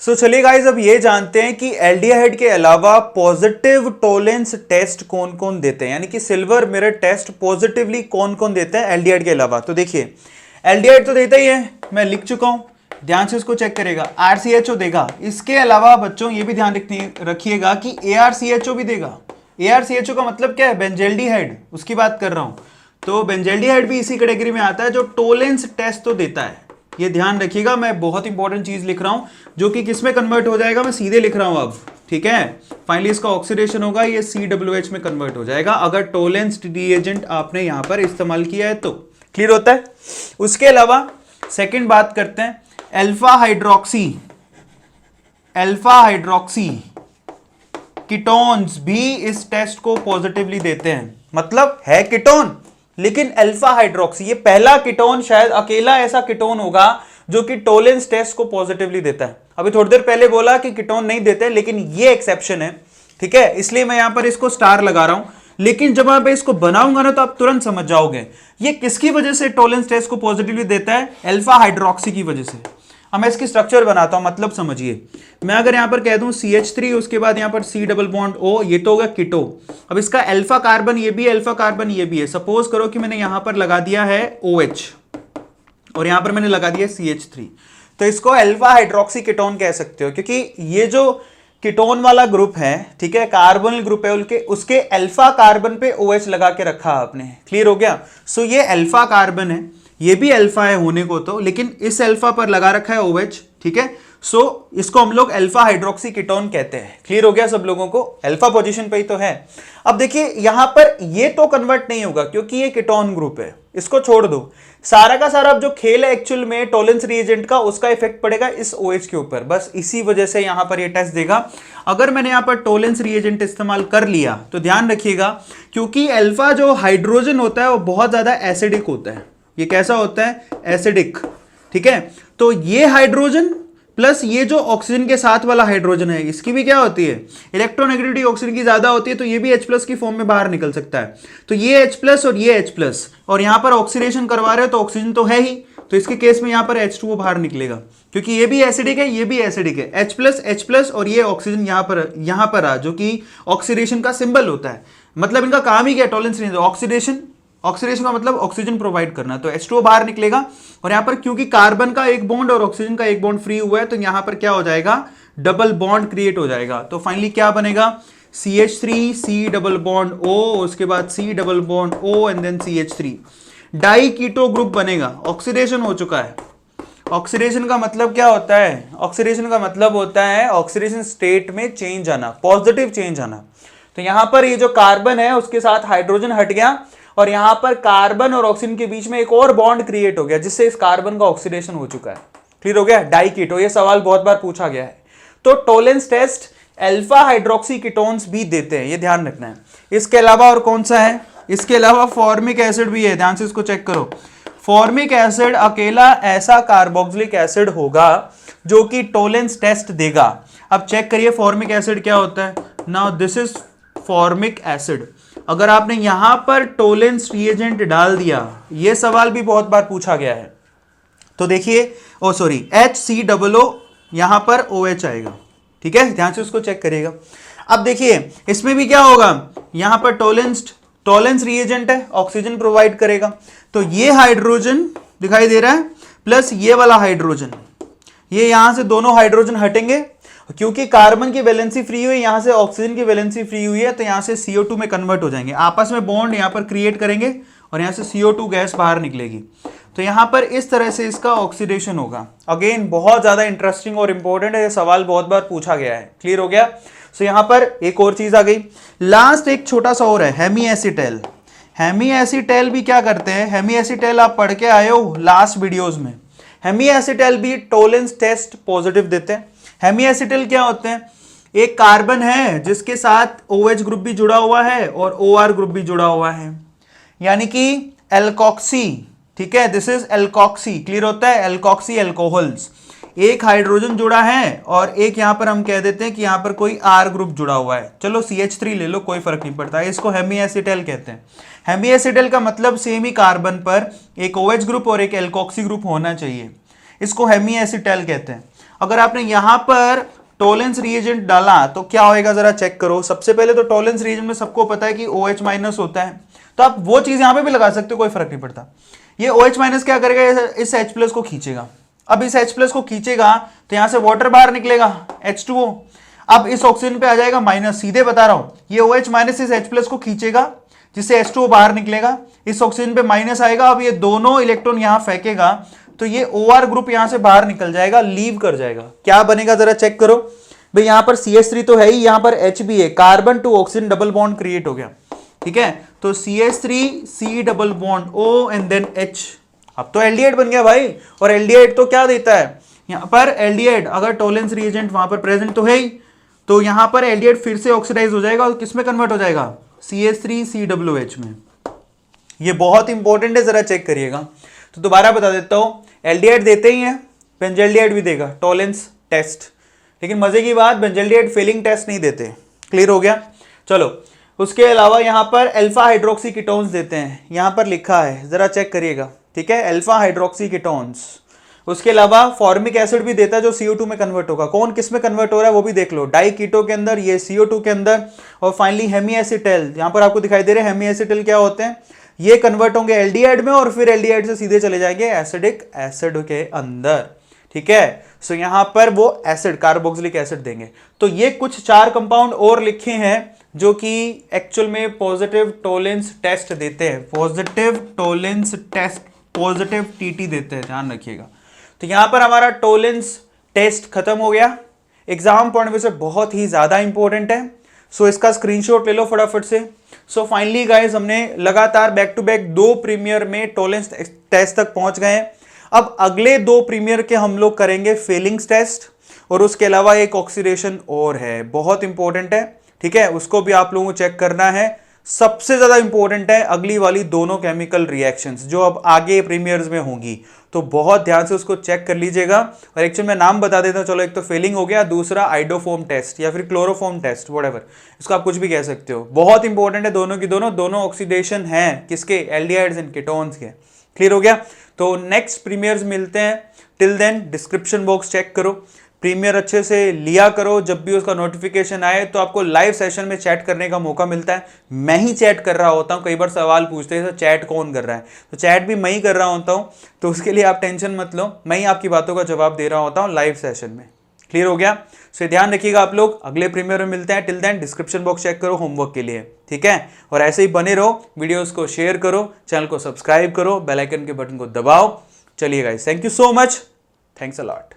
चलिए गाइस, अब ये जानते हैं कि एल्डिहाइड के अलावा पॉजिटिव टोलेंस टेस्ट कौन कौन देते हैं, यानी कि सिल्वर मिरर टेस्ट पॉजिटिवली कौन कौन देते हैं एल्डिहाइड के अलावा। तो देखिए, एल्डिहाइड तो देता ही है, मैं लिख चुका हूं, ध्यान से इसको चेक करेगा। आरसीएचओ देगा, इसके अलावा बच्चों ये भी ध्यान रखिएगा कि एआरसीएचओ भी देगा। एआरसीएचओ का मतलब क्या है? बेंजल्डिहाइड, उसकी बात कर रहा हूं। तो बेंजल्डिहाइड भी इसी कैटेगरी में आता है जो टोलेंस टेस्ट तो देता है। ये ध्यान रखिएगा, मैं बहुत इंपॉर्टेंट चीज लिख रहा हूं जो कि किस में कन्वर्ट हो जाएगा, मैं सीधे लिख रहा हूं अब, ठीक है। फाइनली इसका ऑक्सीडेशन होगा, ये COOH में कन्वर्ट हो जाएगा अगर टोलेंस रिएजेंट आपने यहां पर इस्तेमाल किया है तो। क्लियर होता है? उसके अलावा सेकंड बात करते हैं, अल्फा हाइड्रोक्सी कीटोन्स भी इस टेस्ट को पॉजिटिवली देते हैं। मतलब है कीटोन लेकिन अल्फा हाइड्रोक्सी, ये पहला कीटोन, शायद अकेला ऐसा कीटोन होगा जो कि टोलेंस टेस्ट को पॉजिटिवली देता है। अभी थोड़ी देर पहले बोला कि कीटोन नहीं देते, लेकिन ये एक्सेप्शन है, ठीक है। इसलिए मैं यहां पर इसको स्टार लगा रहा हूं, लेकिन जब मैं इसको बनाऊंगा ना तो आप तुरंत समझ जाओगे ये किसकी वजह से टोलेंस टेस्ट को पॉजिटिवली देता है, अल्फा हाइड्रोक्सी की वजह से। अब मैं इसकी स्ट्रक्चर बनाता हूं, मतलब समझिए। मैं अगर यहां पर कह दूं CH3, उसके बाद यहां पर C डबल बॉन्ड O, ये तो होगा कीटो। अब इसका अल्फा कार्बन ये भी है, अल्फा कार्बन ये भी है। सपोज करो कि मैंने यहां पर लगा दिया है OH और यहां पर मैंने लगा दिया CH3, तो इसको अल्फा हाइड्रोक्सी कीटोन कह सकते हो, क्योंकि ये जो कीटोन वाला ग्रुप है, ठीक है, कार्बोनिल ग्रुप है, उसके अल्फा कार्बन पे OH लगा के रखा आपने। क्लियर हो गया? सो ये अल्फा कार्बन है, ये भी अल्फा है होने को तो, लेकिन इस अल्फा पर लगा रखा है OH, ठीक है। सो इसको हम लोग अल्फा हाइड्रोक्सी कीटोन कहते हैं। क्लियर हो गया सब लोगों को? अल्फा पोजीशन पे ही तो है। अब देखिए यहां पर ये तो कन्वर्ट नहीं होगा क्योंकि ये कीटोन ग्रुप है, इसको छोड़ दो। सारा का सारा अब जो खेल है एक्चुअल में टोलेंस रिएजेंट का, उसका इफेक्ट पड़ेगा इस OH के ऊपर, बस इसी वजह से यहां पर ये टेस्ट देगा। अगर मैंने यहां पर टोलेंस रिएजेंट इस्तेमाल कर लिया तो ध्यान रखिएगा, क्योंकि अल्फा जो हाइड्रोजन होता है वो बहुत ज्यादा एसिडिक होता है। ये कैसा होता है? एसिडिक, ठीक है। तो ये हाइड्रोजन प्लस ये जो ऑक्सीजन के साथ वाला हाइड्रोजन है, इसकी भी क्या होती है? इलेक्ट्रोनेगेटिविटी ऑक्सीजन की ज्यादा होती है, तो ये भी H+ की फॉर्म में बाहर निकल सकता है। तो ये H+ और ये H+, और यहां पर ऑक्सीडेशन करवा रहे हो तो ऑक्सीजन तो है ही, तो इसके केस में यहां पर H2O बाहर निकलेगा, क्योंकि ये भी एसिडिक है, ये भी एसिडिक है। H+ और ये ऑक्सीजन यहां पर आ, जो कि ऑक्सीडेशन का सिंबल होता है। मतलब इनका काम ही क्या? टॉलरेंस रेंज, ऑक्सीडेशन का मतलब ऑक्सीजन प्रोवाइड करना, तो H2O बाहर निकलेगा। और यहां पर क्योंकि कार्बन का एक बॉन्ड और ऑक्सीजन का एक बॉन्ड फ्री हुआ है, तो यहां पर क्या हो जाएगा? डबल बॉन्ड क्रिएट हो जाएगा। तो फाइनली क्या बनेगा? CH3 C double bond O, उसके बाद C double bond O and then CH3, diketo group बनेगा। ऑक्सीडेशन हो चुका है। ऑक्सीडेशन का मतलब क्या होता है? ऑक्सीडेशन का मतलब होता है ऑक्सीडेशन स्टेट में चेंज आना, पॉजिटिव चेंज आना। तो यहां पर ये जो कार्बन है उसके साथ हाइड्रोजन हट गया और यहां पर कार्बन और ऑक्सीजन के बीच में एक और बॉन्ड क्रिएट हो गया, जिससे इस कार्बन का ऑक्सीडेशन हो चुका है। क्लियर हो गया? डाई कीटो, ये सवाल बहुत बार पूछा गया है। तो Tollens test alpha hydroxy ketones भी देते हैं, ये ध्यान रखना है। इसके अलावा और कौन सा है? इसके अलावा फॉर्मिक एसिड भी है, ध्यान से इसको चेक करो। फॉर्मिक एसिड अकेला ऐसा कार्बोक्सिलिक एसिड होगा जो कि टोलेंस टेस्ट देगा। अब चेक करिए फॉर्मिक एसिड क्या होता है। Now this is formic acid. अगर आपने यहां पर टोलेंस रिएजेंट डाल दिया, यह सवाल भी बहुत बार पूछा गया है, तो देखिए HCOO, यहां पर OH आएगा, ठीक है, ध्यान से उसको चेक करिएगा। अब देखिए इसमें भी क्या होगा, यहां पर टोलेंस रिएजेंट है, ऑक्सीजन प्रोवाइड करेगा, तो ये हाइड्रोजन दिखाई दे रहा है प्लस ये वाला हाइड्रोजन, ये यहां से दोनों हाइड्रोजन हटेंगे, क्योंकि कार्बन की वैलेंसी फ्री हुई, यहां से ऑक्सीजन की वैलेंसी फ्री हुई है, तो यहां से CO2 में कन्वर्ट हो जाएंगे, आपस में बॉन्ड यहां पर क्रिएट करेंगे और यहां से CO2 गैस बाहर निकलेगी। तो यहां पर इस तरह से इसका ऑक्सीडेशन होगा। अगेन बहुत ज्यादा इंटरेस्टिंग और इंपॉर्टेंट है, ये सवाल बहुत बार पूछा गया है। क्लियर हो गया? सो यहां पर एक और चीज आ गई, लास्ट एक छोटा सा और है, हेमीएसिटेल। हेमीएसिटेल भी क्या करते हैं? हेमीएसिटेल आप पढ़ के आए हो लास्ट वीडियोज में। हेमीएसिटेल भी टोलेंस टेस्ट पॉजिटिव देते हैं। हेमीएसिटेल क्या होते हैं? एक कार्बन है जिसके साथ OH ग्रुप भी जुड़ा हुआ है और OR ग्रुप भी जुड़ा हुआ है, यानी कि एल्कोक्सी, ठीक है, दिस इज एल्कोक्सी। क्लियर होता है? एल्कोक्सी अल्कोहल्स, एक हाइड्रोजन जुड़ा है और एक यहां पर हम कह देते हैं कि यहां पर कोई R ग्रुप जुड़ा हुआ है। चलो CH3 ले लो, कोई फर्क नहीं पड़ता, इसको हेमीएसिटेल कहते हैं। हेमीएसिटेल का मतलब सेम ही कार्बन पर एक OH ग्रुप और एक एल्कोक्सी ग्रुप होना चाहिए, इसको हेमीएसिटेल कहते हैं। अगर आपने यहां पर टोलेंस रिएजेंट डाला तो क्या होएगा जरा चेक करो। सबसे पहले तो टोलेंस रिएजेंट में सबको पता है कि OH माइनस होता है, तो आप वो चीज यहां पे भी लगा सकते हो, कोई फर्क नहीं पड़ता। ये OH माइनस क्या करेगा, इस H प्लस को खींचेगा। अब इस H प्लस को खींचेगा तो यहां से वाटर बाहर निकलेगा H2O। अब इस ऑक्सीजन पे आ जाएगा माइनस, सीधे बता रहा हूं, ये OH माइनस इस H प्लस को खींचेगा जिससे H2O बाहर निकलेगा, इस ऑक्सीजन पे माइनस आएगा। अब ये दोनों इलेक्ट्रॉन यहां फेंकेगा तो ये OR ग्रुप यहां से बाहर निकल जाएगा, लीव कर जाएगा। क्या बनेगा जरा चेक करो भाई, यहां पर CH3 तो है ही, यहां पर H भी है, carbon to oxygen double bond create हो गया। ठीक है, तो CH3 C double bond O and then H, अब तो एल्डिहाइड बन गया भाई। और एल्डिहाइड तो क्या देता है, यहां पर एल्डिहाइड अगर टोलेंस रिएजेंट वहां पर प्रेजेंट तो है ही, तो यहां पर एल्डिहाइड फिर से ऑक्सीडाइज हो जाएगा और किस में कन्वर्ट हो जाएगा, CH3 COOH में। ये बहुत इंपॉर्टेंट है, जरा चेक करिएगा। तो दोबारा बता देता हूं, एल्डिहाइड देते ही है, बेंजल्डिहाइड भी देगा, टोलेंस टेस्ट। लेकिन मजे की बात, बेंजल्डिहाइड फेलिंग टेस्ट नहीं देते। क्लियर हो गया। चलो, उसके अलावा यहां पर अल्फा हाइड्रोक्सी कीटोन्स देते हैं, यहां पर लिखा है, जरा चेक करिएगा। ठीक है, अल्फा हाइड्रोक्सी कीटोन्स। उसके अलावा फॉर्मिक एसिड भी देता है जो CO2 में कन्वर्ट होगा। कौन किस में कन्वर्ट हो रहा है वो भी देख लो, डाई कीटो के अंदर, ये CO2 के अंदर। और फाइनली हेमीएसिटल, यहां पर आपको दिखाई दे रहे हैं हेमीएसिटल क्या होते हैं, ये कन्वर्ट होंगे एल्डिहाइड में और फिर एल्डिहाइड से सीधे चले जाएंगे एसिडिक एसिड के अंदर। ठीक है, सो यहां पर वो एसिड कार्बोक्सिलिक एसिड देंगे। तो ये कुछ 4 कंपाउंड और लिखे हैं जो कि एक्चुअल में पॉजिटिव टोलेंस टेस्ट देते हैं, positive Tollens test, positive TT देते हैं, ध्यान रखिएगा। तो यहां पर हमारा टोलेंस टेस्ट खत्म हो गया, एग्जाम पॉइंट में से बहुत ही ज्यादा इंपॉर्टेंट है। सो इसका स्क्रीनशॉट ले लो फटाफट से। सो फाइनली गाइस, हमने लगातार बैक टू बैक 2 प्रीमियर में टोलेंस टेस्ट तक पहुंच गए हैं। अब अगले 2 प्रीमियर के हम लोग करेंगे फेलिंग्स टेस्ट, और उसके अलावा एक ऑक्सीडेशन और है, बहुत इंपॉर्टेंट है। ठीक है, उसको भी आप लोगों को चेक करना है। सबसे ज्यादा इंपॉर्टेंट है अगली वाली दोनों केमिकल रिएक्शंस जो अब आगे प्रीमियर्स में होंगी, तो बहुत ध्यान से उसको चेक कर लीजिएगा। और एक्चुअली मैं नाम बता देता हूं, चलो, एक तो फेलिंग हो गया, दूसरा आइडोफोम टेस्ट या फिर क्लोरोफोम टेस्ट, व्हाटएवर, इसको आप कुछ भी कह सकते हो। बहुत इंपॉर्टेंट है दोनों की दोनों ऑक्सीडेशन है किसके, एल्डिहाइड्स एंड कीटोन्स के। क्लियर हो गया। तो नेक्स्ट प्रीमियर्स मिलते हैं, till then description box check करो, प्रीमियर अच्छे से लिया करो। जब भी उसका नोटिफिकेशन आए तो आपको लाइव सेशन में चैट करने का मौका मिलता है। मैं ही चैट कर रहा होता हूं, कई बार सवाल पूछते हैं तो चैट कौन कर रहा है, तो चैट भी मैं ही कर रहा होता हूं, तो उसके लिए आप टेंशन मत लो, मैं ही आपकी बातों का जवाब दे रहा होता हूं लाइव सेशन में। क्लियर हो गया। सो ध्यान रखिएगा आप लोग, अगले प्रीमियर में मिलते हैं। Till then description box check करो होमवर्क के लिए, ठीक है। और ऐसे ही बने रहो, वीडियोस को शेयर करो, चैनल को सब्सक्राइब करो, बेल आइकन के बटन को दबाओ। चलिए guys, thank you so much, thanks a lot.